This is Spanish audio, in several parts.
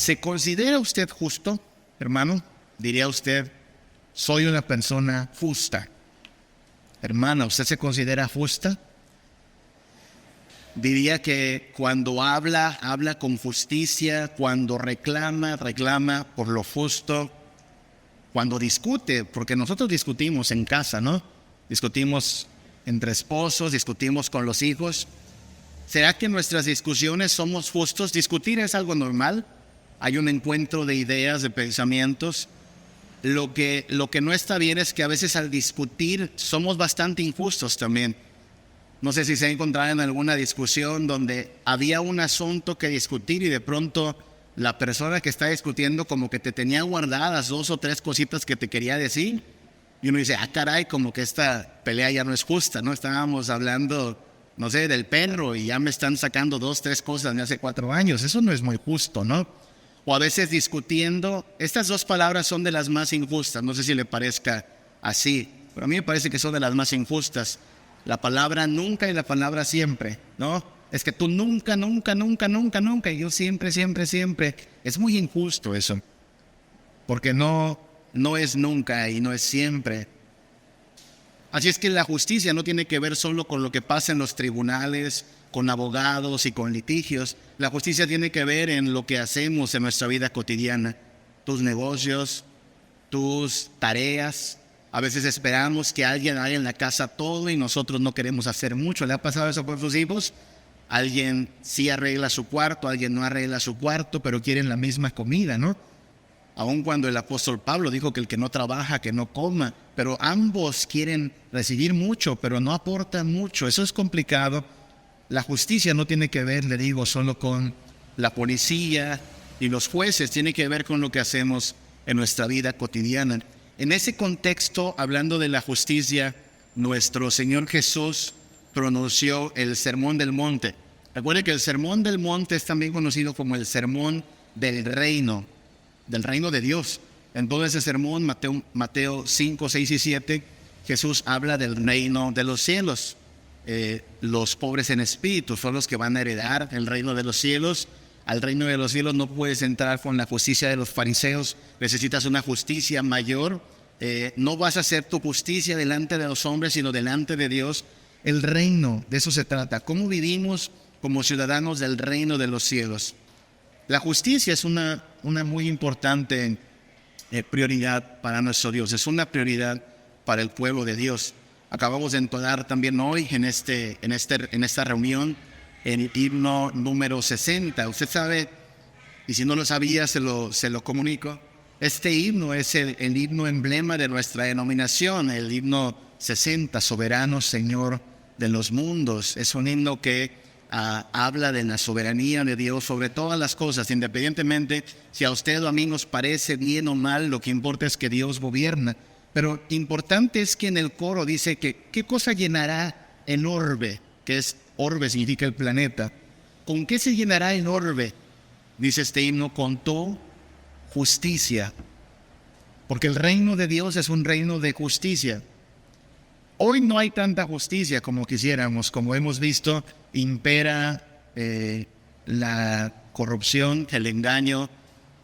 ¿Se considera usted justo, hermano? Diría usted, soy una persona justa. Hermana, ¿usted se considera justa? Diría que cuando habla con justicia, cuando reclama por lo justo, cuando discute, porque nosotros discutimos en casa, ¿no? Discutimos entre esposos, discutimos con los hijos. ¿Será que en nuestras discusiones somos justos? Discutir es algo normal. Hay un encuentro de ideas, de pensamientos. Lo que no está bien es que a veces al discutir somos bastante injustos también. No sé si se ha encontrado en alguna discusión donde había un asunto que discutir y de pronto la persona que está discutiendo como que te tenía guardadas 2 o 3 cositas que te quería decir. Y uno dice, caray, como que esta pelea ya no es justa, ¿no? Estábamos hablando, no sé, del perro y ya me están sacando 2, 3 cosas de hace 4 años. Eso no es muy justo, ¿no? O a veces discutiendo, estas 2 palabras son de las más injustas. No sé si le parezca así, pero a mí me parece que son de las más injustas. La palabra nunca y la palabra siempre, ¿no? Es que tú nunca, y yo siempre. Es muy injusto eso, porque no es nunca y no es siempre. Así es que la justicia no tiene que ver solo con lo que pasa en los tribunales, con abogados y con litigios. La justicia tiene que ver en lo que hacemos en nuestra vida cotidiana, tus negocios, tus tareas. A veces esperamos que alguien haga en la casa todo y nosotros no queremos hacer mucho. ¿Le ha pasado eso con sus hijos? Alguien sí arregla su cuarto, alguien no arregla su cuarto, pero quieren la misma comida, ¿no? Aun cuando el apóstol Pablo dijo que el que no trabaja, que no coma, pero ambos quieren recibir mucho, pero no aportan mucho. Eso es complicado. La justicia no tiene que ver, le digo, solo con la policía y los jueces, tiene que ver con lo que hacemos en nuestra vida cotidiana. En ese contexto, hablando de la justicia, nuestro Señor Jesús pronunció el Sermón del Monte. Recuerde que el Sermón del Monte es también conocido como el Sermón del Reino de Dios. En todo ese sermón, Mateo 5, 6 y 7, Jesús habla del reino de los cielos. Los pobres en espíritu son los que van a heredar el reino de los cielos. Al reino de los cielos no puedes entrar con la justicia de los fariseos, necesitas una justicia mayor. No vas a hacer tu justicia delante de los hombres, sino delante de Dios. El reino, de eso se trata. ¿Cómo vivimos como ciudadanos del reino de los cielos? La justicia es una muy importante prioridad para nuestro Dios, es una prioridad para el pueblo de Dios. Acabamos de entonar también hoy en esta reunión el himno número 60. Usted sabe, y si no lo sabía, se lo comunico. Este himno es el himno emblema de nuestra denominación, el himno 60, Soberano Señor de los mundos. Es un himno que habla de la soberanía de Dios sobre todas las cosas, independientemente si a usted o a mí nos parece bien o mal, lo que importa es que Dios gobierna. Pero importante es que en el coro dice que ¿qué cosa llenará el orbe? Que es, orbe significa el planeta. ¿Con qué se llenará el orbe? Dice este himno, con tu justicia. Porque el reino de Dios es un reino de justicia. Hoy no hay tanta justicia como quisiéramos. Como hemos visto, impera la corrupción, el engaño.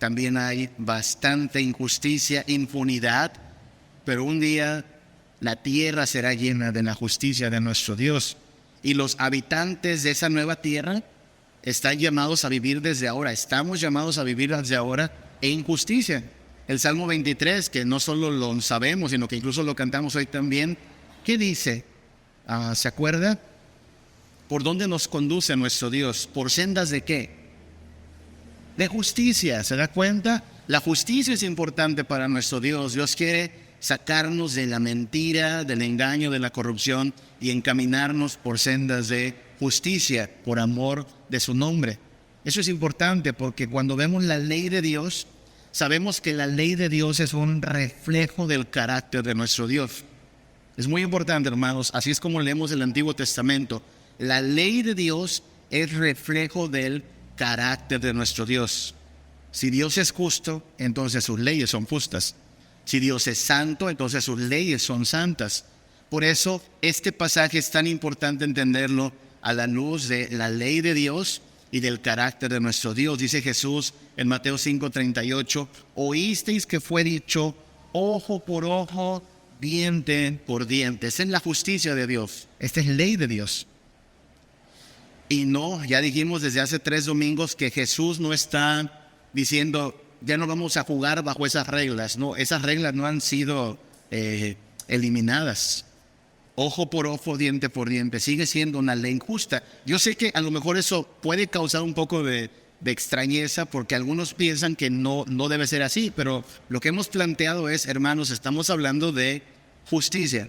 También hay bastante injusticia, impunidad. Pero un día la tierra será llena de la justicia de nuestro Dios. Y los habitantes de esa nueva tierra están llamados a vivir desde ahora. Estamos llamados a vivir desde ahora en justicia. El Salmo 23, que no solo lo sabemos, sino que incluso lo cantamos hoy también, ¿qué dice? ¿Se acuerda? ¿Por dónde nos conduce nuestro Dios? ¿Por sendas de qué? De justicia, ¿se da cuenta? La justicia es importante para nuestro Dios. Dios quiere sacarnos de la mentira, del engaño, de la corrupción y encaminarnos por sendas de justicia, por amor de su nombre. Eso es importante porque cuando vemos la ley de Dios, sabemos que la ley de Dios es un reflejo del carácter de nuestro Dios. Es muy importante, hermanos, así es como leemos el Antiguo Testamento. La ley de Dios es reflejo del carácter de nuestro Dios. Si Dios es justo, entonces sus leyes son justas. Si Dios es santo, entonces sus leyes son santas. Por eso este pasaje es tan importante entenderlo a la luz de la ley de Dios y del carácter de nuestro Dios. Dice Jesús en Mateo 5:38, oísteis que fue dicho ojo por ojo, diente por diente. Esa es la justicia de Dios. Esta es ley de Dios. Y no, ya dijimos desde hace 3 domingos que Jesús no está diciendo, ya no vamos a jugar bajo esas reglas. No, esas reglas no han sido eliminadas. Ojo por ojo, diente por diente. Sigue siendo una ley justa. Yo sé que a lo mejor eso puede causar un poco de extrañeza porque algunos piensan que no debe ser así. Pero lo que hemos planteado es, hermanos, estamos hablando de justicia.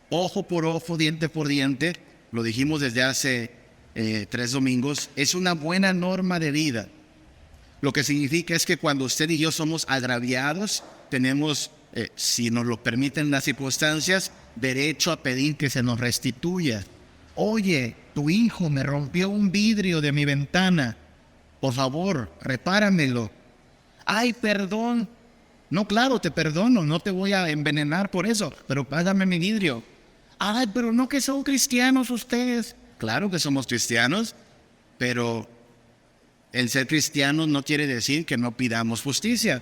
Ojo por ojo, diente por diente. Lo dijimos desde hace 3 domingos. Es una buena norma de vida. Lo que significa es que cuando usted y yo somos agraviados, tenemos, si nos lo permiten las circunstancias, derecho a pedir que se nos restituya. Oye, tu hijo me rompió un vidrio de mi ventana. Por favor, repáramelo. Ay, perdón. No, claro, te perdono. No te voy a envenenar por eso, pero págame mi vidrio. Ay, pero no que son cristianos ustedes. Claro que somos cristianos, pero el ser cristiano no quiere decir que no pidamos justicia.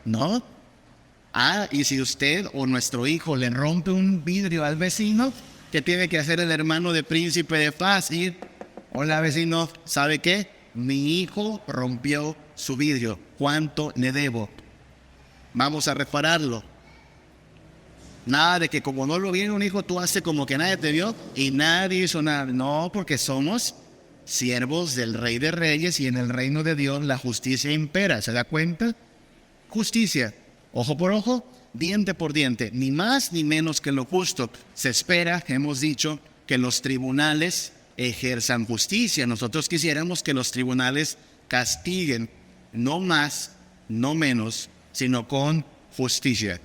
No. Y si usted o nuestro hijo le rompe un vidrio al vecino, ¿qué tiene que hacer el hermano de Príncipe de Paz? Ir, hola vecino, ¿sabe qué? Mi hijo rompió su vidrio. ¿Cuánto le debo? Vamos a repararlo. Nada de que como no lo viene un hijo, tú haces como que nadie te vio y nadie hizo nada. No, porque somos siervos del Rey de Reyes y en el reino de Dios la justicia impera. ¿Se da cuenta? Justicia. Ojo por ojo, diente por diente, ni más ni menos que lo justo. Se espera, hemos dicho, que los tribunales ejerzan justicia. Nosotros quisiéramos que los tribunales castiguen, no más, no menos, sino con justicia.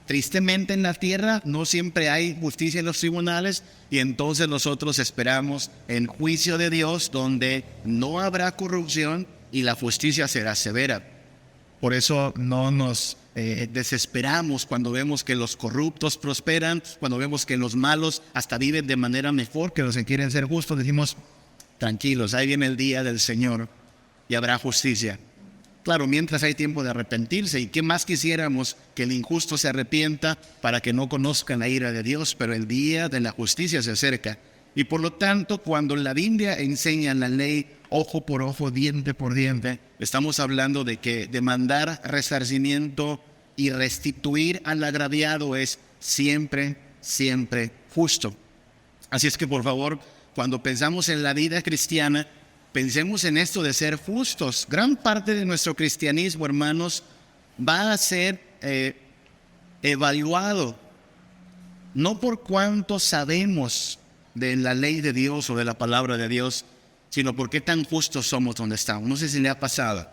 Tristemente en la tierra no siempre hay justicia en los tribunales y entonces nosotros esperamos el juicio de Dios donde no habrá corrupción y la justicia será severa. Por eso no nos desesperamos cuando vemos que los corruptos prosperan, cuando vemos que los malos hasta viven de manera mejor que los que quieren ser justos. Decimos, tranquilos, ahí viene el día del Señor y habrá justicia. Claro, mientras hay tiempo de arrepentirse. ¿Y qué más quisiéramos? Que el injusto se arrepienta para que no conozcan la ira de Dios, pero el día de la justicia se acerca. Y por lo tanto, cuando la Biblia enseña la ley ojo por ojo, diente por diente, estamos hablando de que demandar resarcimiento y restituir al agraviado es siempre, siempre justo. Así es que por favor, cuando pensamos en la vida cristiana, pensemos en esto de ser justos. Gran parte de nuestro cristianismo, hermanos, va a ser evaluado no por cuánto sabemos de la ley de Dios o de la palabra de Dios, sino por qué tan justos somos donde estamos. No sé si le ha pasado.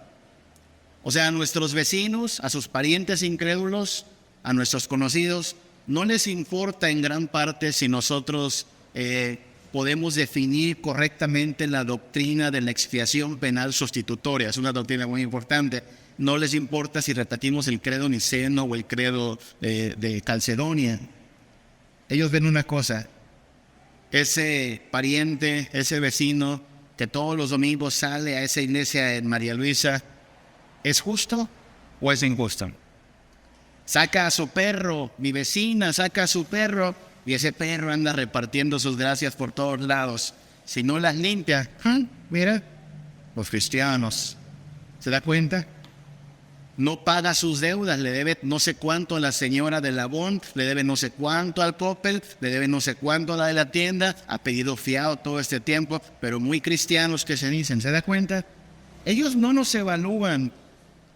O sea, a nuestros vecinos, a sus parientes incrédulos, a nuestros conocidos, no les importa en gran parte si nosotros podemos definir correctamente la doctrina de la expiación penal sustitutoria. Es una doctrina muy importante. No les importa si repetimos el credo niceno o el credo de Calcedonia. Ellos ven una cosa: ese pariente, ese vecino que todos los domingos sale a esa iglesia en María Luisa, ¿es justo o es injusto? Saca a su perro, mi vecina saca a su perro y ese perro anda repartiendo sus gracias por todos lados. Si no las limpia, mira, los cristianos, ¿se da cuenta? No paga sus deudas, le debe no sé cuánto a la señora de Labón, le debe no sé cuánto al Coppel, le debe no sé cuánto a la de la tienda, ha pedido fiado todo este tiempo, pero muy cristianos que se dicen, ¿se da cuenta? Ellos no nos evalúan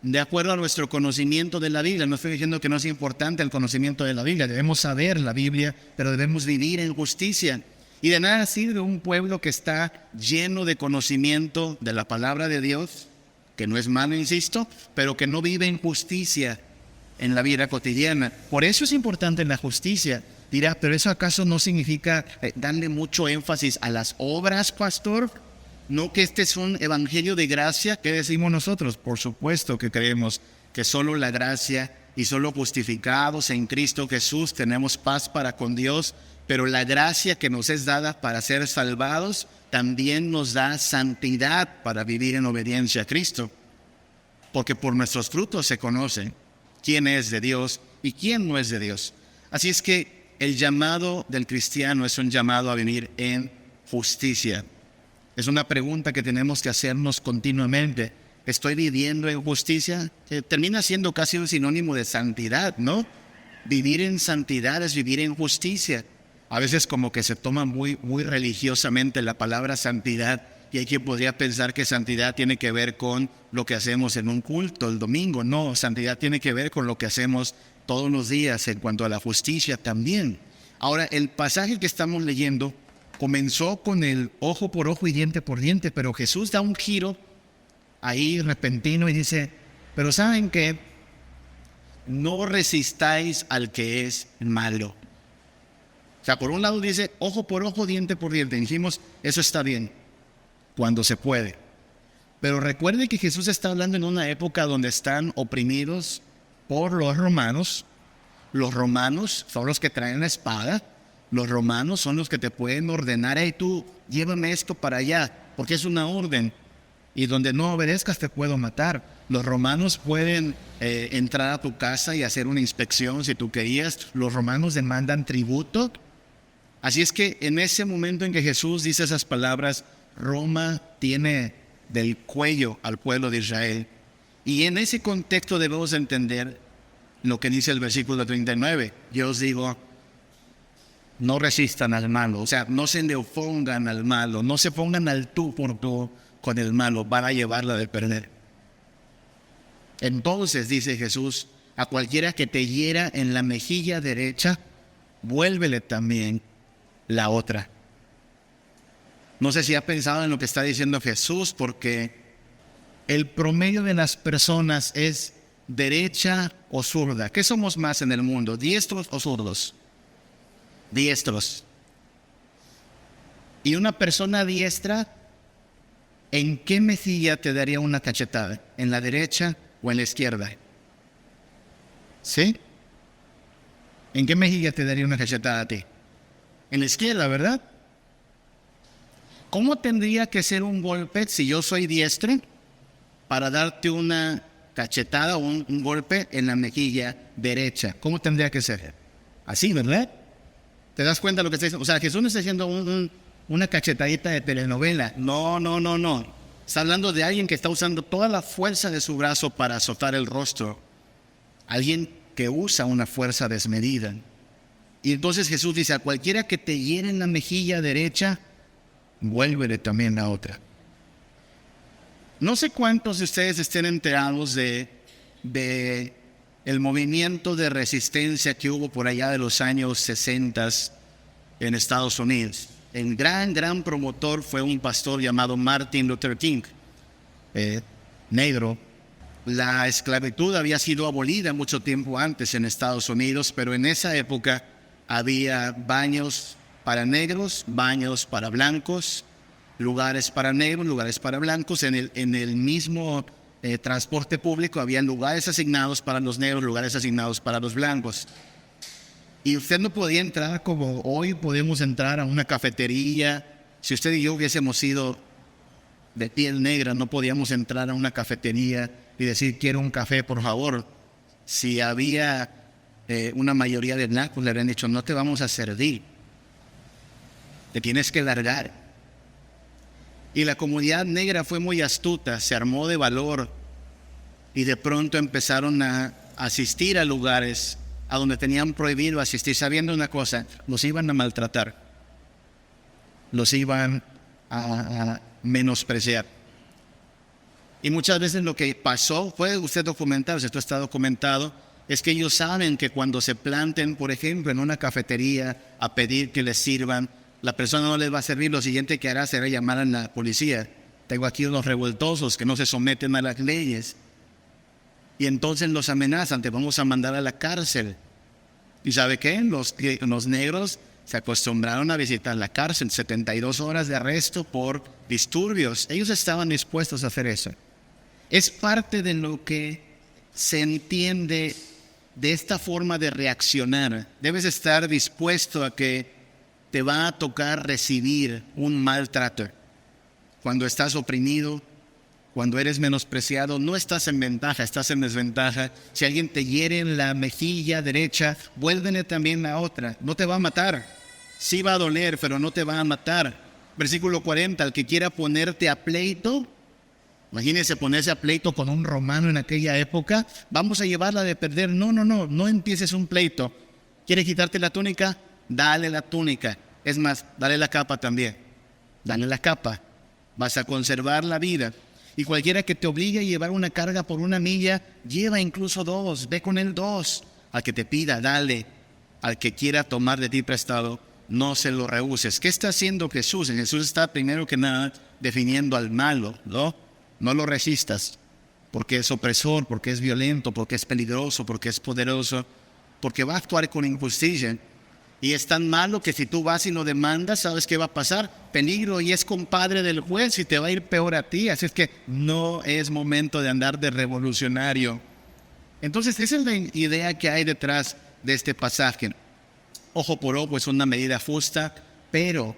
de acuerdo a nuestro conocimiento de la Biblia. No estoy diciendo que no es importante el conocimiento de la Biblia, debemos saber la Biblia, pero debemos vivir en justicia. Y de nada sirve un pueblo que está lleno de conocimiento de la palabra de Dios, que no es malo, insisto, pero que no vive en justicia en la vida cotidiana. Por eso es importante la justicia. Dirá, ¿pero eso acaso no significa darle mucho énfasis a las obras, pastor? ¿No que este es un evangelio de gracia? ¿Qué decimos nosotros? Por supuesto que creemos que solo la gracia y solo justificados en Cristo Jesús tenemos paz para con Dios, pero la gracia que nos es dada para ser salvados también nos da santidad para vivir en obediencia a Cristo. Porque por nuestros frutos se conoce quién es de Dios y quién no es de Dios. Así es que el llamado del cristiano es un llamado a vivir en justicia. Es una pregunta que tenemos que hacernos continuamente. ¿Estoy viviendo en justicia? Termina siendo casi un sinónimo de santidad, ¿no? Vivir en santidad es vivir en justicia. A veces como que se toma muy religiosamente la palabra santidad y hay quien podría pensar que santidad tiene que ver con lo que hacemos en un culto el domingo. No, santidad tiene que ver con lo que hacemos todos los días en cuanto a la justicia también. Ahora, el pasaje que estamos leyendo comenzó con el ojo por ojo y diente por diente, pero Jesús da un giro ahí repentino y dice, pero ¿saben qué? No resistáis al que es malo. O sea, por un lado dice ojo por ojo, diente por diente. Dijimos, eso está bien, cuando se puede. Pero recuerde que Jesús está hablando en una época donde están oprimidos por los romanos. Los romanos son los que traen la espada. Los romanos son los que te pueden ordenar, hey, tú, llévame esto para allá, porque es una orden. Y donde no obedezcas te puedo matar. Los romanos pueden entrar a tu casa y hacer una inspección si tú querías. Los romanos demandan tributo. Así es que en ese momento en que Jesús dice esas palabras, Roma tiene del cuello al pueblo de Israel. Y en ese contexto debemos entender lo que dice el versículo 39. Yo os digo, no resistan al malo, o sea, no se le opongan al malo, no se pongan al tú por tú con el malo, van a llevarla de perder. Entonces, dice Jesús, a cualquiera que te hiera en la mejilla derecha, vuélvele también la otra. No sé si ha pensado en lo que está diciendo Jesús, porque el promedio de las personas es derecha o zurda. ¿Qué somos más en el mundo, diestros o zurdos? Diestros. Y una persona diestra, ¿en qué mejilla te daría una cachetada? ¿En la derecha o en la izquierda? ¿Sí? ¿En qué mejilla te daría una cachetada a ti? En la izquierda, ¿verdad? ¿Cómo tendría que ser un golpe si yo soy diestro para darte una cachetada o un golpe en la mejilla derecha? ¿Cómo tendría que ser? Así, ¿verdad? ¿Te das cuenta de lo que está diciendo? O sea, Jesús no está haciendo una cachetadita de telenovela. No. Está hablando de alguien que está usando toda la fuerza de su brazo para azotar el rostro. Alguien que usa una fuerza desmedida. Y entonces Jesús dice, a cualquiera que te hiere en la mejilla derecha, vuélvele también la otra. No sé cuántos de ustedes estén enterados de el movimiento de resistencia que hubo por allá de los años 60 en Estados Unidos. El gran promotor fue un pastor llamado Martin Luther King, negro. La esclavitud había sido abolida mucho tiempo antes en Estados Unidos, pero en esa época había baños para negros, baños para blancos, lugares para negros, lugares para blancos. En el mismo transporte público había lugares asignados para los negros, lugares asignados para los blancos. Y usted no podía entrar como hoy podemos entrar a una cafetería. Si usted y yo hubiésemos sido de piel negra, no podíamos entrar a una cafetería y decir, quiero un café, por favor. Si había una mayoría de blancos, le habrían dicho, no te vamos a servir. Te tienes que largar. Y la comunidad negra fue muy astuta, se armó de valor y de pronto empezaron a asistir a lugares a donde tenían prohibido asistir, sabiendo una cosa, los iban a maltratar, los iban a menospreciar. Y muchas veces lo que pasó, puede usted documentarse, esto está documentado, es que ellos saben que cuando se planten, por ejemplo, en una cafetería a pedir que les sirvan, la persona no les va a servir, lo siguiente que hará será llamar a la policía. Tengo aquí unos revoltosos que no se someten a las leyes. Y entonces los amenazan, te vamos a mandar a la cárcel. ¿Y sabe qué? Los negros se acostumbraron a visitar la cárcel, 72 horas de arresto por disturbios. Ellos estaban dispuestos a hacer eso. Es parte de lo que se entiende de esta forma de reaccionar. Debes estar dispuesto a que te va a tocar recibir un maltrato. cuando estás oprimido, cuando eres menospreciado, no estás en ventaja, estás en desventaja. Si alguien te hiere en la mejilla derecha, vuélvele también la otra. No te va a matar. Sí va a doler, pero no te va a matar. Versículo 40, el que quiera ponerte a pleito, imagínese ponerse a pleito con un romano en aquella época, vamos a llevarla de perder. No empieces un pleito. ¿Quiere quitarte la túnica? Dale la túnica. Es más, dale la capa también. Dale la capa. Vas a conservar la vida. Y cualquiera que te obligue a llevar una carga por 1 milla, lleva incluso 2, ve con él 2. Al que te pida, dale. Al que quiera tomar de ti prestado, no se lo rehuses. ¿Qué está haciendo Jesús? Jesús está primero que nada definiendo al malo, ¿no? No lo resistas, porque es opresor, porque es violento, porque es peligroso, porque es poderoso, porque va a actuar con injusticia. Y es tan malo que si tú vas y lo demandas, ¿sabes qué va a pasar? Peligro, y es compadre del juez y te va a ir peor a ti. Así es que no es momento de andar de revolucionario. Entonces, esa es la idea que hay detrás de este pasaje. Ojo por ojo es una medida justa, pero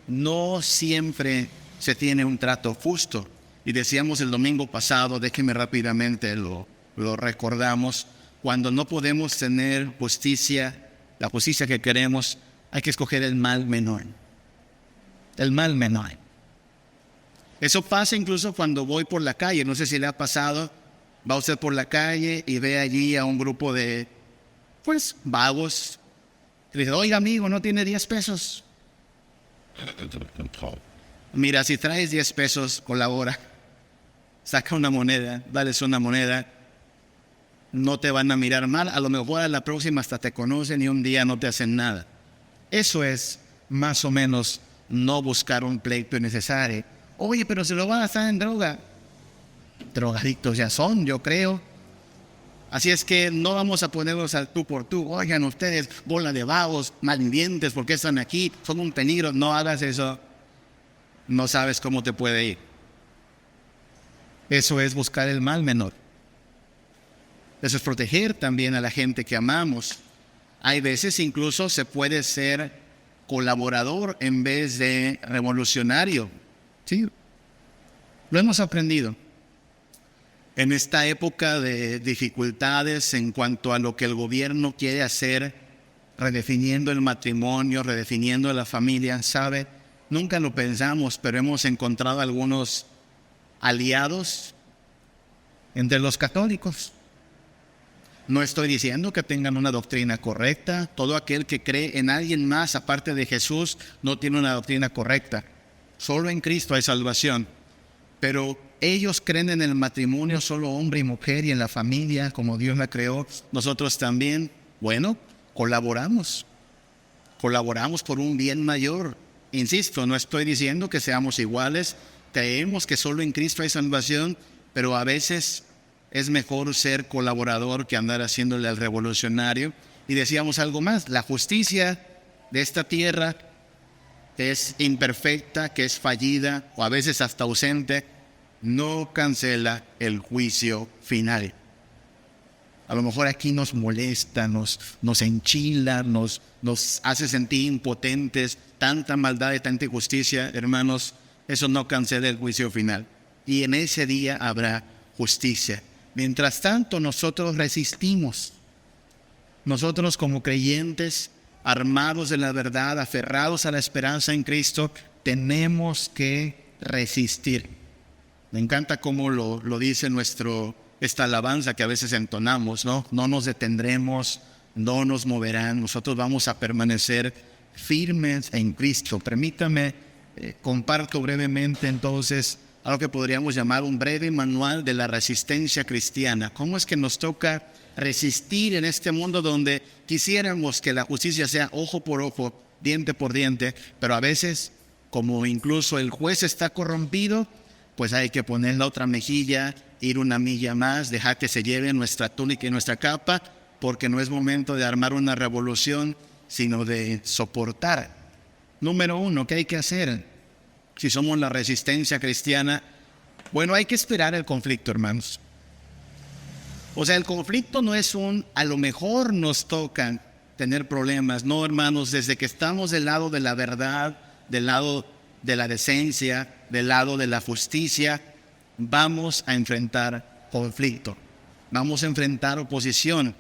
no siempre se tiene un trato justo. Y decíamos el domingo pasado, déjenme rápidamente lo recordamos, cuando no podemos tener justicia, la justicia que queremos, hay que escoger el mal menor. El mal menor. Eso pasa incluso cuando voy por la calle. No sé si le ha pasado. Va usted por la calle y ve allí a un grupo de, vagos. Y dice, oiga amigo, ¿no tiene 10 pesos? Mira, si traes 10 pesos, colabora. Saca una moneda, dales una moneda. No te van a mirar mal, a lo mejor a la próxima hasta te conocen y un día no te hacen nada. Eso es más o menos no buscar un pleito innecesario. Oye, pero se lo van a gastar en droga. Drogadictos ya son, yo creo. Así es que no vamos a ponernos al tú por tú. Oigan ustedes, bola de vagos, malvivientes, ¿por qué están aquí? Son un peligro. No hagas eso. No sabes cómo te puede ir. Eso es buscar el mal menor. Eso es proteger también a la gente que amamos. Hay veces incluso se puede ser colaborador en vez de revolucionario. Sí, lo hemos aprendido. En esta época de dificultades en cuanto a lo que el gobierno quiere hacer, redefiniendo el matrimonio, redefiniendo la familia, ¿sabe? Nunca lo pensamos, pero hemos encontrado algunos aliados entre los católicos. No estoy diciendo que tengan una doctrina correcta. Todo aquel que cree en alguien más aparte de Jesús no tiene una doctrina correcta. Solo en Cristo hay salvación. Pero ellos creen en el matrimonio, solo hombre y mujer, y en la familia como Dios la creó. Nosotros también, colaboramos. Colaboramos por un bien mayor. Insisto, no estoy diciendo que seamos iguales. Creemos que solo en Cristo hay salvación, pero a veces es mejor ser colaborador que andar haciéndole al revolucionario. Y decíamos algo más, la justicia de esta tierra que es imperfecta, que es fallida o a veces hasta ausente, no cancela el juicio final. A lo mejor aquí nos molesta, nos enchila, nos hace sentir impotentes, tanta maldad y tanta injusticia, hermanos, eso no cancela el juicio final. Y en ese día habrá justicia. Mientras tanto, nosotros resistimos. Nosotros como creyentes, armados de la verdad, aferrados a la esperanza en Cristo, tenemos que resistir. Me encanta cómo lo dice esta alabanza que a veces entonamos, ¿no? No nos detendremos, no nos moverán, nosotros vamos a permanecer firmes en Cristo. Permítame, comparto brevemente entonces algo que podríamos llamar un breve manual de la resistencia cristiana. ¿Cómo es que nos toca resistir en este mundo donde quisiéramos que la justicia sea ojo por ojo, diente por diente, pero a veces, como incluso el juez está corrompido, pues hay que poner la otra mejilla, ir 1 milla más, dejar que se lleve nuestra túnica y nuestra capa, porque no es momento de armar una revolución, sino de soportar. Número 1, ¿qué hay que hacer? Si somos la resistencia cristiana, hay que esperar el conflicto, hermanos. O sea, el conflicto no es a lo mejor nos toca tener problemas. No, hermanos, desde que estamos del lado de la verdad, del lado de la decencia, del lado de la justicia, vamos a enfrentar conflicto. Vamos a enfrentar oposición.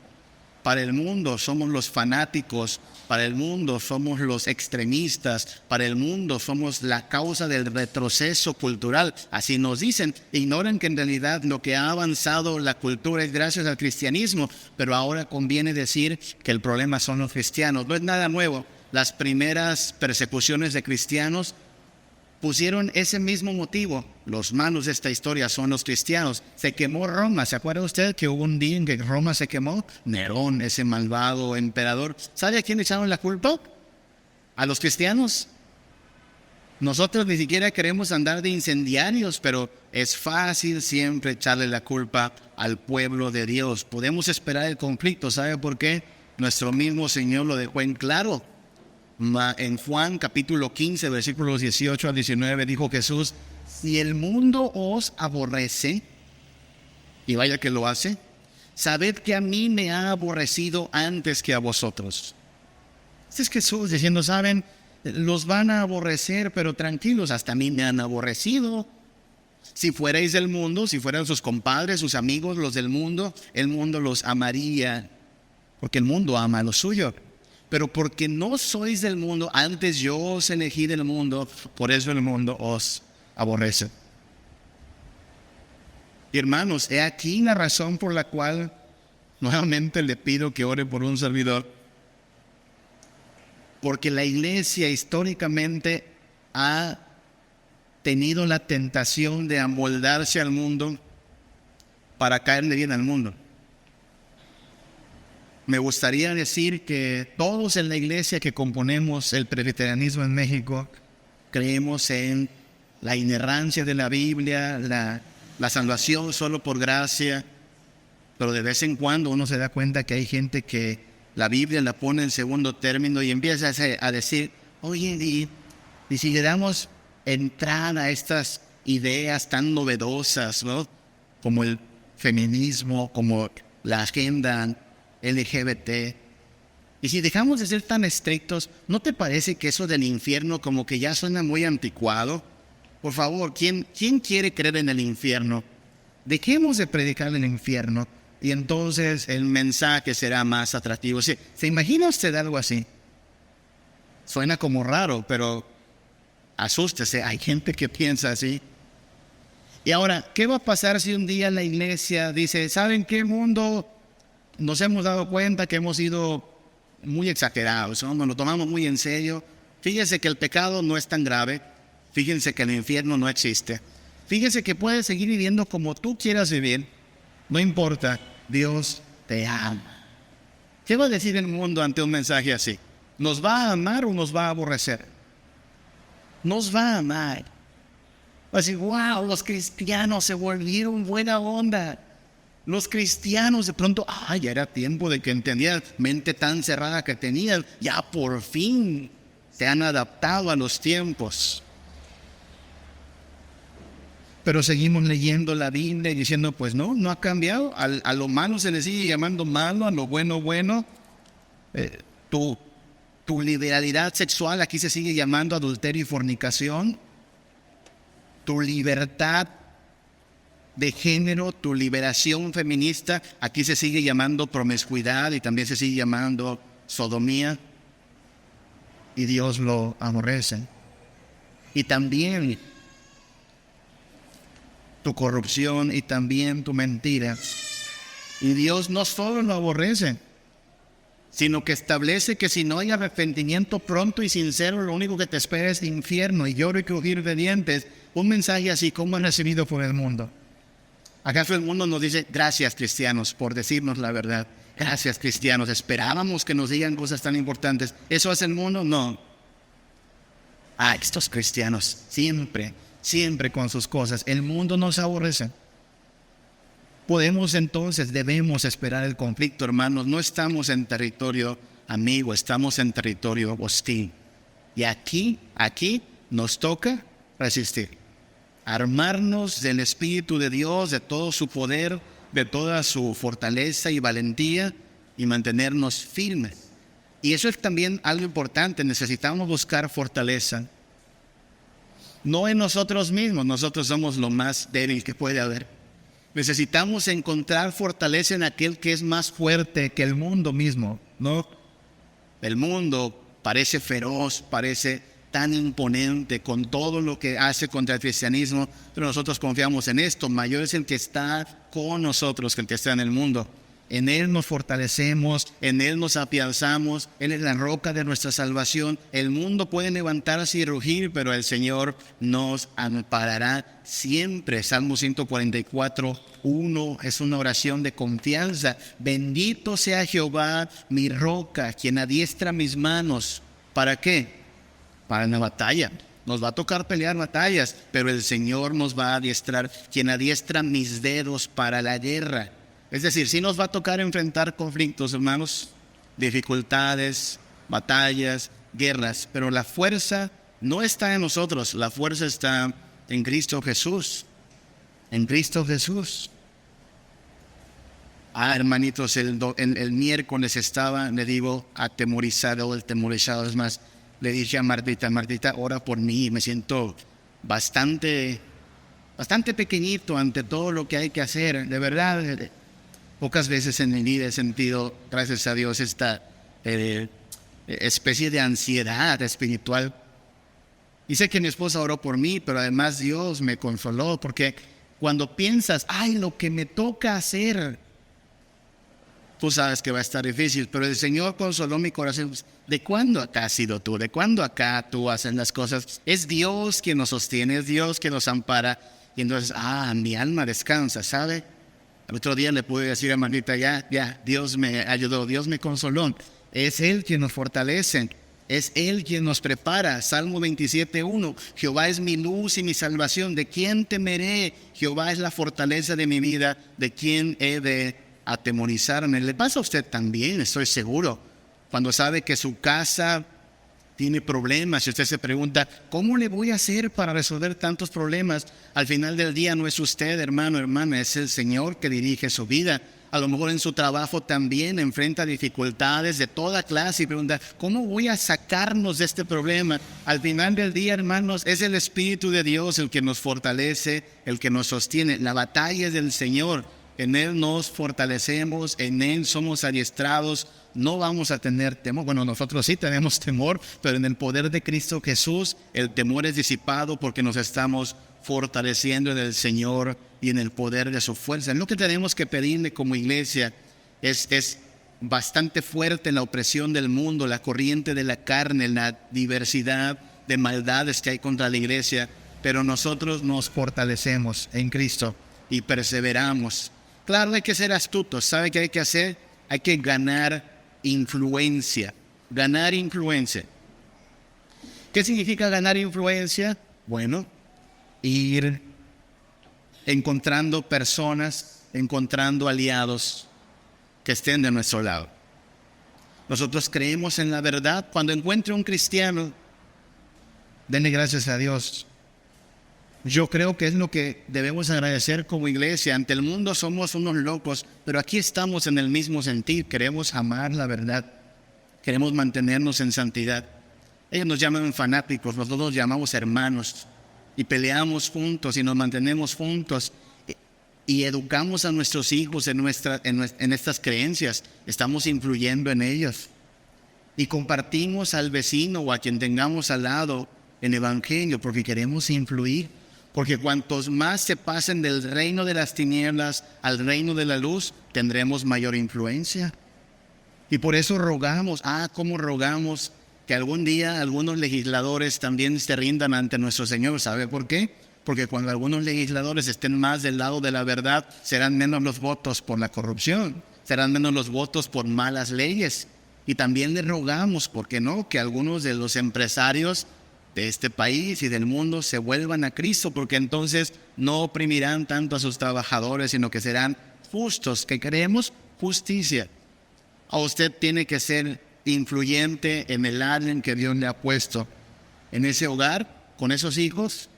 Para el mundo somos los fanáticos, para el mundo somos los extremistas, para el mundo somos la causa del retroceso cultural. Así nos dicen, ignoran que en realidad lo que ha avanzado la cultura es gracias al cristianismo, pero ahora conviene decir que el problema son los cristianos. No es nada nuevo. Las primeras persecuciones de cristianos pusieron ese mismo motivo. Los malos de esta historia son los cristianos. Se quemó Roma. ¿Se acuerda usted que hubo un día en que Roma se quemó? Nerón, ese malvado emperador. ¿Sabe a quién le echaron la culpa? ¿A los cristianos? Nosotros ni siquiera queremos andar de incendiarios, pero es fácil siempre echarle la culpa al pueblo de Dios. Podemos esperar el conflicto. ¿Sabe por qué? Nuestro mismo Señor lo dejó en claro. En Juan capítulo 15, versículos 18 al 19, dijo Jesús: si el mundo os aborrece, y vaya que lo hace, sabed que a mí me ha aborrecido antes que a vosotros. Este es Jesús diciendo, saben, los van a aborrecer, pero tranquilos, hasta a mí me han aborrecido. Si fuerais del mundo, si fueran sus compadres, sus amigos, los del mundo, el mundo los amaría, porque el mundo ama a lo suyo. Pero porque no sois del mundo, antes yo os elegí del mundo, por eso el mundo os aborrece. Y hermanos, he aquí la razón por la cual nuevamente le pido que ore por un servidor. Porque la iglesia históricamente ha tenido la tentación de amoldarse al mundo para caerle bien al mundo. Me gustaría decir que todos en la iglesia que componemos el presbiterianismo en México creemos en la inerrancia de la Biblia, la salvación solo por gracia, pero de vez en cuando uno se da cuenta que hay gente que la Biblia la pone en segundo término y empieza a decir, oye, y si le damos entrada a estas ideas tan novedosas, ¿no? Como el feminismo, como la agenda LGBT. Y si dejamos de ser tan estrictos, ¿no te parece que eso del infierno como que ya suena muy anticuado? Por favor, ¿quién quiere creer en el infierno? Dejemos de predicar el infierno y entonces el mensaje será más atractivo. ¿Se imagina usted algo así? Suena como raro, pero asústese, hay gente que piensa así. Y ahora, ¿qué va a pasar si un día la iglesia dice, ¿saben qué mundo? Nos hemos dado cuenta que hemos sido muy exagerados, ¿no? Nos lo tomamos muy en serio. Fíjense que el pecado no es tan grave. Fíjense que el infierno no existe. Fíjense que puedes seguir viviendo como tú quieras vivir. No importa, Dios te ama. ¿Qué va a decir el mundo ante un mensaje así? ¿Nos va a amar o nos va a aborrecer? Nos va a amar. Va a decir, wow, los cristianos se volvieron buena onda. Los cristianos de pronto, ya era tiempo de que entendían, mente tan cerrada que tenían, ya por fin se han adaptado a los tiempos. Pero seguimos leyendo la Biblia y diciendo, pues no ha cambiado. A lo malo se le sigue llamando malo, a lo bueno, bueno. Tu liberalidad sexual aquí se sigue llamando adulterio y fornicación. Tu libertad de género, tu liberación feminista, aquí se sigue llamando promiscuidad y también se sigue llamando sodomía. Y Dios lo aborrece. Y también tu corrupción y también tu mentira. Y Dios no solo lo aborrece, sino que establece que si no hay arrepentimiento pronto y sincero, lo único que te espera es infierno y lloro y crujir de dientes. Un mensaje así, ¿cómo han recibido por el mundo? ¿Acaso el mundo nos dice, gracias cristianos por decirnos la verdad? Gracias cristianos, esperábamos que nos digan cosas tan importantes. ¿Eso hace el mundo? No. Estos cristianos siempre con sus cosas. El mundo nos aborrece. Debemos esperar el conflicto, hermanos. No estamos en territorio amigo, estamos en territorio hostil. Y aquí nos toca resistir. Armarnos del Espíritu de Dios, de todo su poder, de toda su fortaleza y valentía y mantenernos firmes. Y eso es también algo importante, necesitamos buscar fortaleza. no en nosotros mismos. Nosotros somos lo más débil que puede haber. Necesitamos encontrar fortaleza en aquel que es más fuerte que el mundo mismo, ¿no? El mundo parece feroz, parece tan imponente con todo lo que hace contra el cristianismo, pero nosotros confiamos en esto. Mayor es el que está con nosotros que el que está en el mundo. En Él nos fortalecemos, en Él nos afianzamos, Él es la roca de nuestra salvación. El mundo puede levantarse y rugir, pero el Señor nos amparará siempre. Salmo 144:1 es una oración de confianza. Bendito sea Jehová, mi roca, quien adiestra mis manos. ¿Para qué? Para la batalla. Nos va a tocar pelear batallas, pero el Señor nos va a adiestrar, quien adiestra mis dedos para la guerra. Es decir, sí nos va a tocar enfrentar conflictos, hermanos, dificultades, batallas, guerras, pero la fuerza no está en nosotros, la fuerza está en Cristo Jesús, en Cristo Jesús. Hermanitos, el miércoles estaba, le digo, atemorizado, es más, le dije a Martita, ora por mí, me siento bastante pequeñito ante todo lo que hay que hacer, de verdad. Pocas veces en mi vida he sentido, gracias a Dios, esta especie de ansiedad espiritual. Y sé que mi esposa oró por mí, pero además Dios me consoló, porque cuando piensas, lo que me toca hacer, tú sabes que va a estar difícil, pero el Señor consoló mi corazón. ¿De cuándo acá has sido tú? ¿De cuándo acá tú haces las cosas? Es Dios quien nos sostiene, es Dios quien nos ampara. Y entonces, mi alma descansa, ¿sabe? El otro día le pude decir a Marita, ya, Dios me ayudó, Dios me consoló. Es Él quien nos fortalece, es Él quien nos prepara. Salmo 27:1, Jehová es mi luz y mi salvación, ¿de quién temeré? Jehová es la fortaleza de mi vida, ¿de quién he de atemorizarme? Le pasa a usted también, estoy seguro, cuando sabe que su casa tiene problemas y usted se pregunta, ¿cómo le voy a hacer para resolver tantos problemas? Al final del día no es usted, hermano, hermana, es el Señor que dirige su vida. A lo mejor en su trabajo también enfrenta dificultades de toda clase y pregunta, ¿cómo voy a sacarnos de este problema? Al final del día, hermanos, es el Espíritu de Dios el que nos fortalece, el que nos sostiene. La batalla es del Señor. En Él nos fortalecemos, en Él somos adiestrados, no vamos a tener temor. Bueno, nosotros sí tenemos temor, pero en el poder de Cristo Jesús el temor es disipado porque nos estamos fortaleciendo en el Señor y en el poder de su fuerza. Lo que tenemos que pedirle como iglesia es bastante fuerte la opresión del mundo, la corriente de la carne, la diversidad de maldades que hay contra la iglesia, pero nosotros nos fortalecemos en Cristo y perseveramos. Claro, hay que ser astutos. ¿Sabe qué hay que hacer? Hay que ganar influencia. Ganar influencia. ¿Qué significa ganar influencia? Bueno, ir encontrando personas, encontrando aliados que estén de nuestro lado. Nosotros creemos en la verdad. Cuando encuentre un cristiano, denle gracias a Dios. Yo creo que es lo que debemos agradecer como iglesia. Ante el mundo somos unos locos, pero aquí estamos en el mismo sentir. Queremos amar la verdad. Queremos mantenernos en santidad. Ellos nos llaman fanáticos, nosotros nos llamamos hermanos. Y peleamos juntos y nos mantenemos juntos. Y educamos a nuestros hijos en estas creencias. Estamos influyendo en ellos. Y compartimos al vecino o a quien tengamos al lado en evangelio porque queremos influir. Porque cuantos más se pasen del reino de las tinieblas al reino de la luz, tendremos mayor influencia. Y por eso rogamos, ¿cómo rogamos que algún día algunos legisladores también se rindan ante nuestro Señor? ¿Sabe por qué? Porque cuando algunos legisladores estén más del lado de la verdad, serán menos los votos por la corrupción, serán menos los votos por malas leyes. Y también le rogamos, ¿por qué no?, que algunos de los empresarios de este país y del mundo se vuelvan a Cristo, porque entonces no oprimirán tanto a sus trabajadores, sino que serán justos, que queremos justicia. A usted tiene que ser influyente en el área en que Dios le ha puesto. En ese hogar, con esos hijos,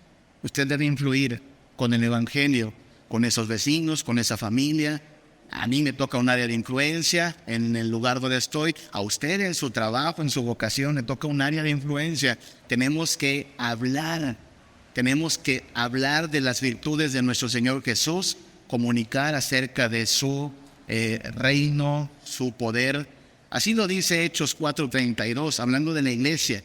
usted debe influir con el evangelio, con esos vecinos, con esa familia. A mí me toca un área de influencia en el lugar donde estoy. A usted en su trabajo, en su vocación, le toca un área de influencia. Tenemos que hablar Tenemos que hablar de las virtudes de nuestro Señor Jesús, comunicar acerca de su reino, su poder. Así lo dice Hechos 4:32, hablando de la iglesia.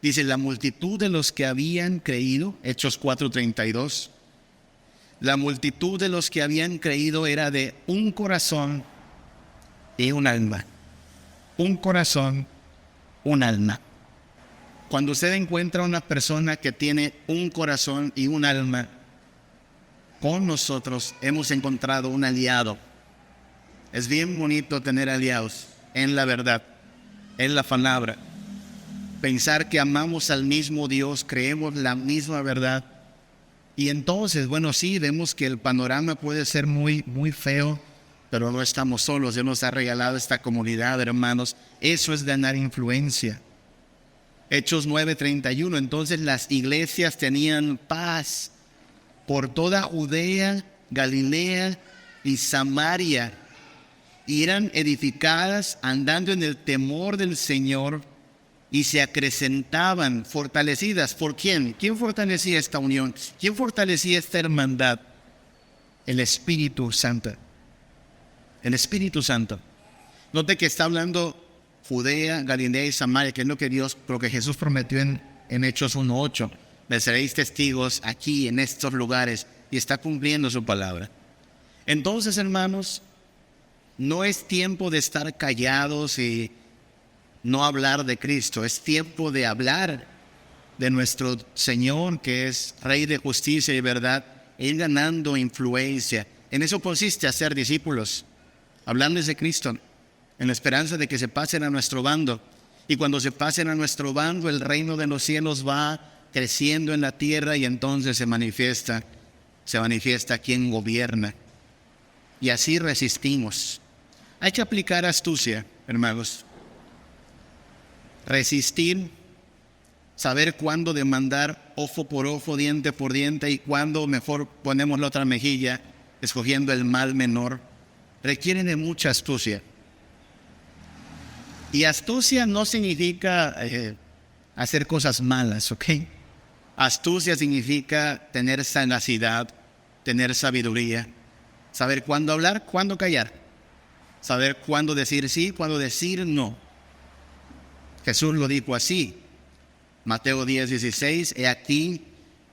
Dice, la multitud de los que habían creído, Hechos 4:32, la multitud de los que habían creído era de un corazón y un alma. Un corazón, un alma. Cuando usted encuentra una persona que tiene un corazón y un alma, con nosotros hemos encontrado un aliado. Es bien bonito tener aliados en la verdad, en la palabra. Pensar que amamos al mismo Dios, creemos la misma verdad. Y entonces, bueno, sí, vemos que el panorama puede ser muy, muy feo, pero no estamos solos. Dios nos ha regalado esta comunidad, hermanos. Eso es ganar influencia. Hechos 9:31. Entonces las iglesias tenían paz por toda Judea, Galilea y Samaria. Y eran edificadas andando en el temor del Señor y se acrecentaban, fortalecidas. ¿Por quién? ¿Quién fortalecía esta unión? ¿Quién fortalecía esta hermandad? El Espíritu Santo. El Espíritu Santo. Note que está hablando Judea, Galilea y Samaria, que es lo que Jesús prometió en Hechos 1:8. Me seréis testigos aquí, en estos lugares, y está cumpliendo su palabra. Entonces, hermanos, no es tiempo de estar callados y no hablar de Cristo. Es tiempo de hablar de nuestro Señor, que es Rey de justicia y verdad, ir ganando influencia. En eso consiste hacer discípulos, hablarles de Cristo, en la esperanza de que se pasen a nuestro bando. Y cuando se pasen a nuestro bando, el reino de los cielos va creciendo en la tierra y entonces se manifiesta quien gobierna. Y así resistimos. Hay que aplicar astucia, hermanos. Resistir, saber cuándo demandar ojo por ojo, diente por diente, y cuándo mejor ponemos la otra mejilla, escogiendo el mal menor, requiere de mucha astucia. Y astucia no significa hacer cosas malas, ¿ok? Astucia significa tener sagacidad, tener sabiduría, saber cuándo hablar, cuándo callar, saber cuándo decir sí, cuándo decir no. Jesús lo dijo así, Mateo 10:16, he aquí,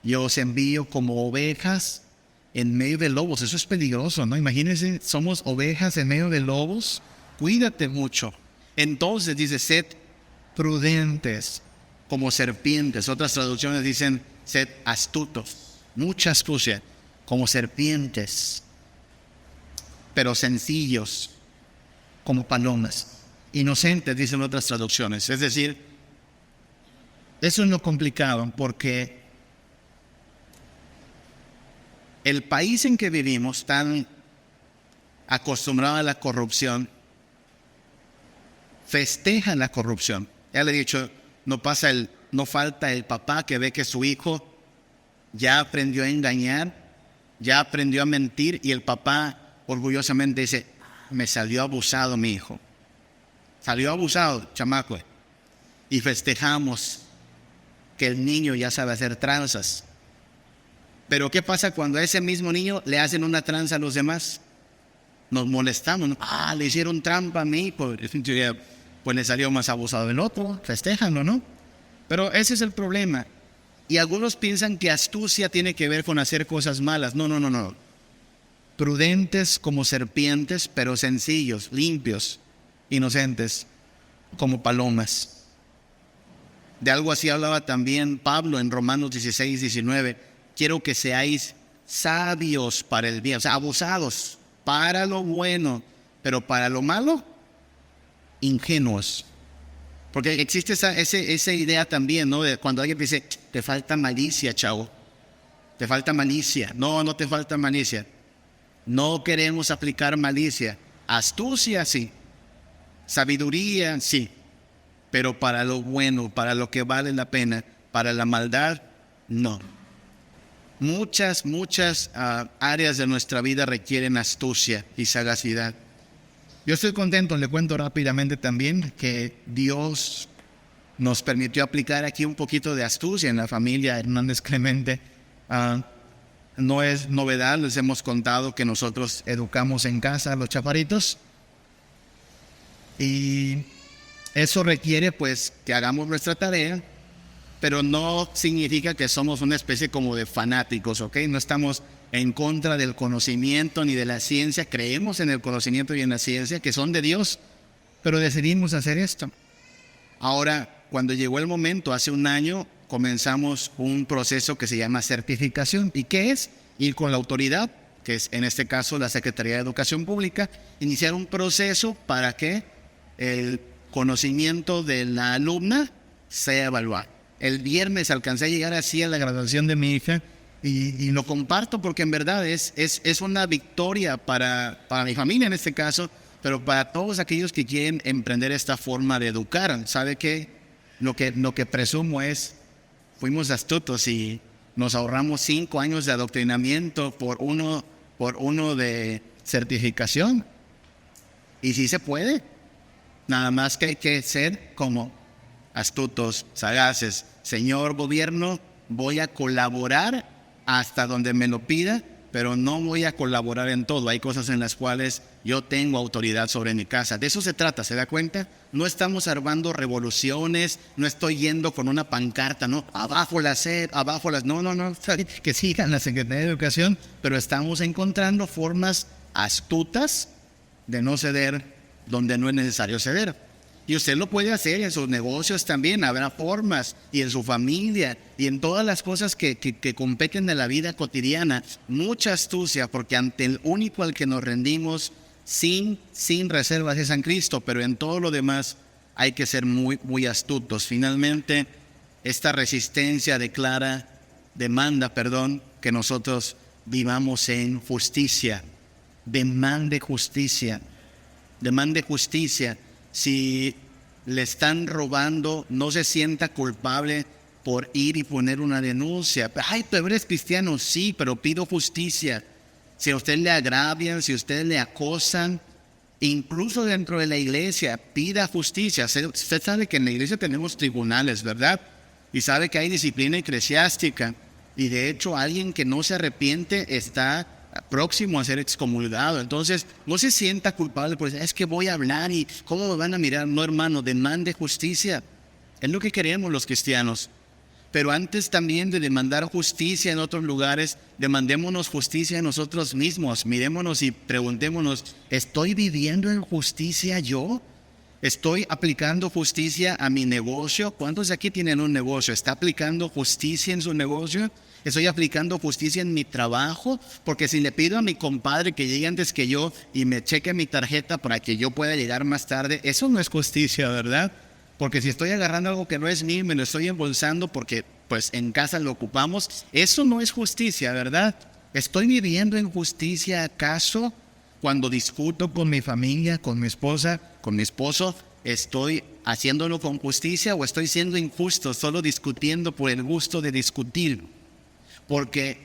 yo os envío como ovejas en medio de lobos. Eso es peligroso, ¿no? Imagínense, somos ovejas en medio de lobos, cuídate mucho. Entonces dice, sed prudentes como serpientes. Otras traducciones dicen, sed astutos, mucha astucia, como serpientes, pero sencillos como palomas. Inocentes, dicen otras traducciones. Es decir, eso es lo complicado, porque el país en que vivimos, tan acostumbrado a la corrupción, festeja la corrupción. Ya le he dicho, no falta el papá que ve que su hijo ya aprendió a engañar, ya aprendió a mentir, y el papá orgullosamente dice, me salió abusado mi hijo. Salió abusado, chamaco. Y festejamos que el niño ya sabe hacer tranzas. Pero ¿qué pasa cuando a ese mismo niño le hacen una tranza a los demás? Nos molestamos, ¿no? Le hicieron trampa a mí, pues le salió más abusado el otro. Festéjanlo, ¿no? Pero ese es el problema. Y algunos piensan que astucia tiene que ver con hacer cosas malas. No. Prudentes como serpientes, pero sencillos, limpios, inocentes, como palomas. De algo así hablaba también Pablo en Romanos 16:19. Quiero que seáis sabios para el bien, o sea, abusados para lo bueno, pero para lo malo, ingenuos. Porque existe esa idea también, ¿no? De cuando alguien dice, te falta malicia, chavo. Te falta malicia. No te falta malicia. No queremos aplicar malicia. Astucia, sí. Sabiduría, sí. Pero para lo bueno, para lo que vale la pena, para la maldad, no. Muchas áreas de nuestra vida requieren astucia y sagacidad. Yo estoy contento, le cuento rápidamente también, que Dios nos permitió aplicar aquí un poquito de astucia en la familia Hernández Clemente. No es novedad, les hemos contado que nosotros educamos en casa a los chaparritos. Y eso requiere pues que hagamos nuestra tarea, pero no significa que somos una especie como de fanáticos, ¿ok? No estamos en contra del conocimiento ni de la ciencia, creemos en el conocimiento y en la ciencia que son de Dios, pero decidimos hacer esto. Ahora, cuando llegó el momento, hace un año, comenzamos un proceso que se llama certificación. ¿Y qué es? Ir con la autoridad, que es en este caso la Secretaría de Educación Pública, iniciar un proceso para que el conocimiento de la alumna sea evaluado. El viernes alcancé a llegar así a la graduación de mi hija y lo comparto porque en verdad es una victoria para mi familia en este caso, pero para todos aquellos que quieren emprender esta forma de educar. ¿Sabe qué? Lo que presumo es, fuimos astutos y nos ahorramos 5 años de adoctrinamiento por uno de certificación. Y sí se puede. Nada más que hay que ser como astutos, sagaces. Señor gobierno, voy a colaborar hasta donde me lo pida, pero no voy a colaborar en todo. Hay cosas en las cuales yo tengo autoridad sobre mi casa. De eso se trata, ¿se da cuenta? No estamos armando revoluciones, no estoy yendo con una pancarta, ¿no? Abajo la SEP, abajo las... No, que sigan la Secretaría de Educación, pero estamos encontrando formas astutas de no ceder donde no es necesario ceder. Y usted lo puede hacer en sus negocios también, habrá formas, y en su familia, y en todas las cosas que competen de la vida cotidiana. Mucha astucia, porque ante el único al que nos rendimos sin reservas es San Cristo, pero en todo lo demás hay que ser muy astutos. Finalmente, esta resistencia demanda que nosotros vivamos en justicia. Demande justicia. Si le están robando, no se sienta culpable por ir y poner una denuncia. Ay, tú eres cristiano, sí, pero pido justicia. Si a usted le agravian, si a usted le acosan, incluso dentro de la iglesia, pida justicia. Usted sabe que en la iglesia tenemos tribunales, ¿verdad? Y sabe que hay disciplina eclesiástica. Y de hecho, alguien que no se arrepiente está próximo a ser excomulgado. Entonces, no se sienta culpable por decir, es que voy a hablar y ¿cómo me van a mirar? No, hermano, demande justicia. Es lo que queremos los cristianos. Pero antes también de demandar justicia en otros lugares, demandémonos justicia a nosotros mismos. Mirémonos y preguntémonos, ¿estoy viviendo en justicia yo? ¿Estoy aplicando justicia a mi negocio? ¿Cuántos de aquí tienen un negocio? ¿Está aplicando justicia en su negocio? ¿Estoy aplicando justicia en mi trabajo? Porque si le pido a mi compadre que llegue antes que yo y me cheque mi tarjeta para que yo pueda llegar más tarde, eso no es justicia, ¿verdad? Porque si estoy agarrando algo que no es mío y me lo estoy embolsando porque pues en casa lo ocupamos, eso no es justicia, ¿verdad? ¿Estoy viviendo en justicia acaso cuando discuto con mi familia, con mi esposa, con mi esposo? ¿Estoy haciéndolo con justicia o estoy siendo injusto, solo discutiendo por el gusto de discutir? Porque,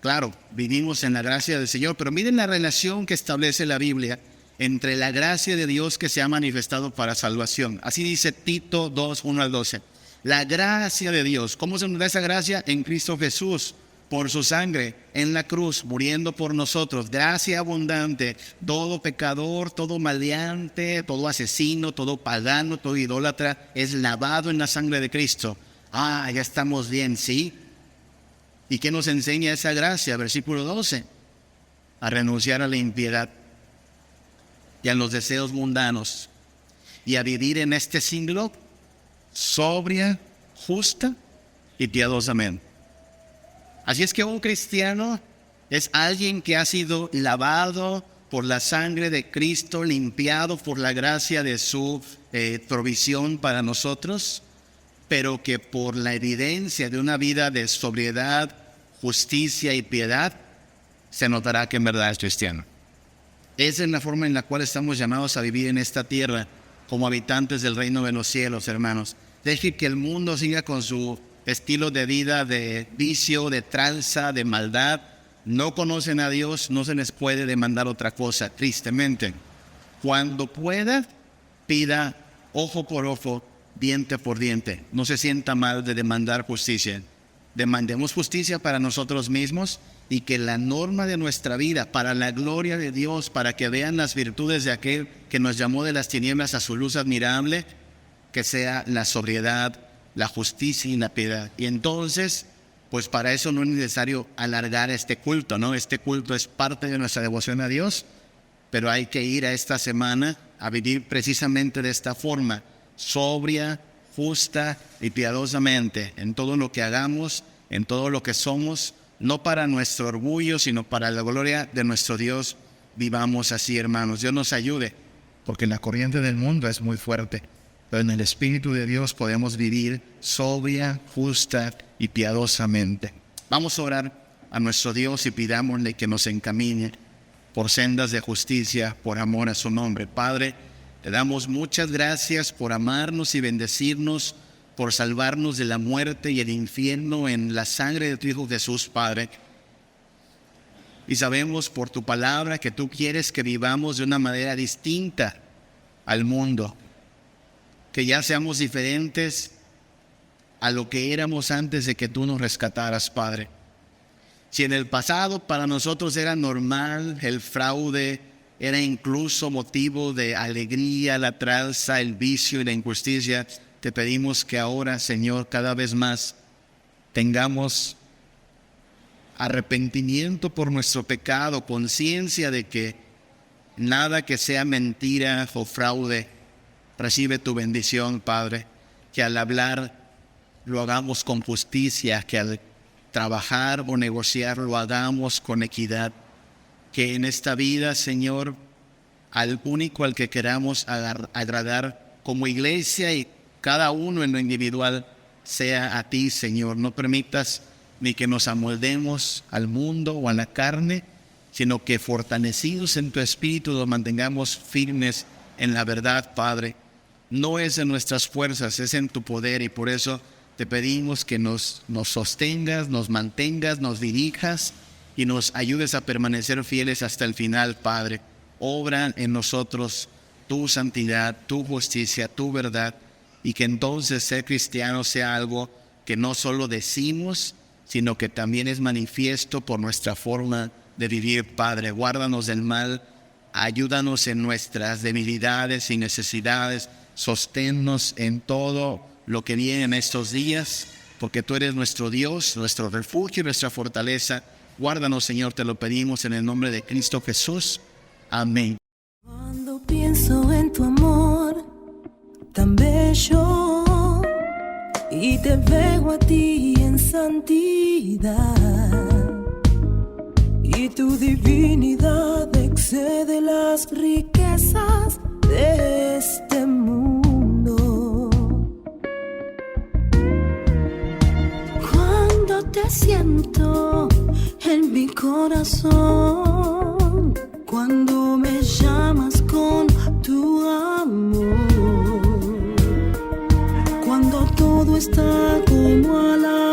claro, vivimos en la gracia del Señor, pero miren la relación que establece la Biblia entre la gracia de Dios que se ha manifestado para salvación. Así dice Tito 2, 1 al 12. La gracia de Dios. ¿Cómo se nos da esa gracia? En Cristo Jesús, por su sangre, en la cruz, muriendo por nosotros. Gracia abundante. Todo pecador, todo maleante, todo asesino, todo pagano, todo idólatra, es lavado en la sangre de Cristo. Ya estamos bien, ¿sí? ¿Y qué nos enseña esa gracia? Versículo 12. A renunciar a la impiedad y a los deseos mundanos y a vivir en este siglo sobria, justa y piadosamente. Así es que un cristiano es alguien que ha sido lavado por la sangre de Cristo, limpiado por la gracia de su provisión para nosotros, pero que por la evidencia de una vida de sobriedad, justicia y piedad, se notará que en verdad es cristiano. Esa es la forma en la cual estamos llamados a vivir en esta tierra como habitantes del reino de los cielos, hermanos. Deje que el mundo siga con su estilo de vida de vicio, de tranza, de maldad. No conocen a Dios, no se les puede demandar otra cosa, tristemente. Cuando pueda, pida ojo por ojo, diente por diente. No se sienta mal de demandar justicia. Demandemos justicia para nosotros mismos y que la norma de nuestra vida, para la gloria de Dios, para que vean las virtudes de aquel que nos llamó de las tinieblas a su luz admirable, que sea la sobriedad, la justicia y la piedad. Y entonces, pues para eso no es necesario alargar este culto, ¿no? Este culto es parte de nuestra devoción a Dios, pero hay que ir a esta semana a vivir precisamente de esta forma, sobria, justa y piadosamente, en todo lo que hagamos, en todo lo que somos, no para nuestro orgullo, sino para la gloria de nuestro Dios. Vivamos así, hermanos. Dios nos ayude, porque la corriente del mundo es muy fuerte, pero en el Espíritu de Dios podemos vivir sobria, justa y piadosamente. Vamos a orar a nuestro Dios y pidámosle que nos encamine por sendas de justicia, por amor a su nombre. Padre, te damos muchas gracias por amarnos y bendecirnos, por salvarnos de la muerte y el infierno en la sangre de tu Hijo Jesús, Padre. Y sabemos por tu palabra que tú quieres que vivamos de una manera distinta al mundo, que ya seamos diferentes a lo que éramos antes de que tú nos rescataras, Padre. Si en el pasado para nosotros era normal el fraude, era incluso motivo de alegría, la tranza, el vicio y la injusticia, te pedimos que ahora, Señor, cada vez más tengamos arrepentimiento por nuestro pecado, conciencia de que nada que sea mentira o fraude recibe tu bendición, Padre. Que al hablar lo hagamos con justicia, que al trabajar o negociar lo hagamos con equidad. Que en esta vida, Señor, al único al que queramos agradar como iglesia y cada uno en lo individual sea a ti, Señor. No permitas ni que nos amoldemos al mundo o a la carne, sino que fortalecidos en tu espíritu nos mantengamos firmes en la verdad, Padre. No es en nuestras fuerzas, es en tu poder, y por eso te pedimos que nos sostengas, nos mantengas, nos dirijas y nos ayudes a permanecer fieles hasta el final, Padre. Obra en nosotros tu santidad, tu justicia, tu verdad, y que entonces ser cristiano sea algo que no solo decimos, sino que también es manifiesto por nuestra forma de vivir, Padre. Guárdanos del mal, ayúdanos en nuestras debilidades y necesidades, sosténnos en todo lo que viene en estos días, porque tú eres nuestro Dios, nuestro refugio y nuestra fortaleza. Guárdanos, Señor, te lo pedimos en el nombre de Cristo Jesús. Amén. Cuando pienso en tu amor tan bello y te veo a ti en santidad, y tu divinidad excede las riquezas de este mundo. Cuando te siento en mi corazón, cuando me llamas con tu amor, cuando todo está como a la